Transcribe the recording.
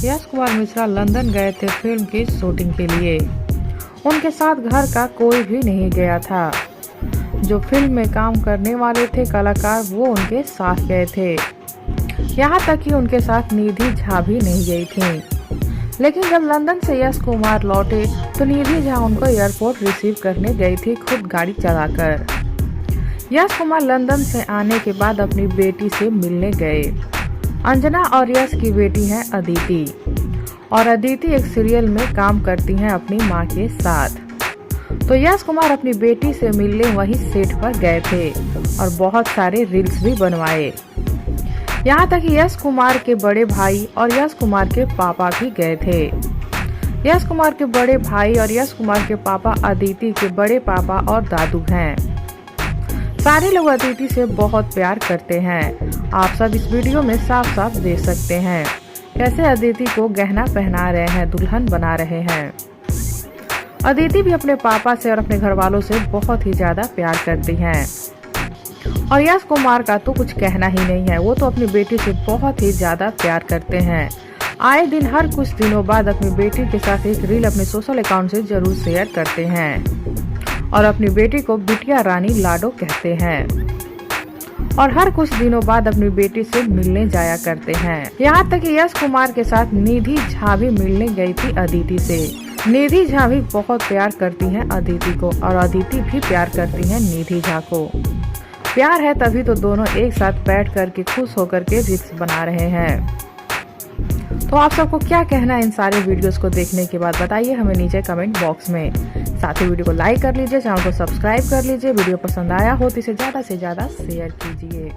Yash Kumar Mishra London गए थे film की शूटिंग के लिए। उनके साथ घर का कोई भी नहीं गया था। जो फिल्म में काम करने वाले थे कलाकार वो उनके साथ गए थे। यहाँ तक कि उनके साथ निधि झा भी नहीं गई थी। लेकिन जब लंदन से यश कुमार लौटे तो निधि झा उनको एयरपोर्ट रिसीव करने गई थी खुद गाड़ी चलाकर। यश कुमार लंदन से आने के बाद अपनी बेटी से मिलने गए। अंजना और यश की बेटी है अदिति और अदिति एक सीरियल में काम करती हैं अपनी मां के साथ। तो यश कुमार अपनी बेटी से मिलने वही सेट पर गए थे और बहुत सारे रील्स भी बनवाए। यहाँ तक कि यश कुमार के बड़े भाई और यश कुमार के पापा भी गए थे। यश कुमार के बड़े भाई और यश कुमार के पापा अदिति के बड़े पापा और दादू हैं। सारे लोग अदिति से बहुत प्यार करते हैं। आप सब इस वीडियो में साफ साफ देख सकते हैं कैसे अदिति को गहना पहना रहे हैं, दुल्हन बना रहे हैं। अदिति भी अपने पापा से और अपने घर वालों से बहुत ही ज्यादा प्यार करती हैं। और यश कुमार का तो कुछ कहना ही नहीं है, वो तो अपनी बेटी से बहुत ही ज्यादा प्यार करते हैं। आए दिन हर कुछ दिनों बाद अपनी बेटी के साथ एक रील अपने सोशल अकाउंट से जरूर शेयर करते हैं और अपनी बेटी को बिटिया रानी लाडो कहते हैं और हर कुछ दिनों बाद अपनी बेटी से मिलने जाया करते हैं। यहाँ तक कि यश कुमार के साथ निधि झा भी मिलने गई थी अदिति से। निधि झा भी बहुत प्यार करती हैं अदिति को और अदिति भी प्यार करती हैं निधि झा को। प्यार है तभी तो दोनों एक साथ बैठ कर के खुश होकर के रील्स बना रहे हैं। तो आप सबको क्या कहना है इन सारे वीडियोस को देखने के बाद, बताइए हमें नीचे कमेंट बॉक्स में। साथ ही वीडियो को लाइक कर लीजिए, चैनल को सब्सक्राइब कर लीजिए। वीडियो पसंद आया हो तो इसे ज़्यादा से ज़्यादा शेयर कीजिए।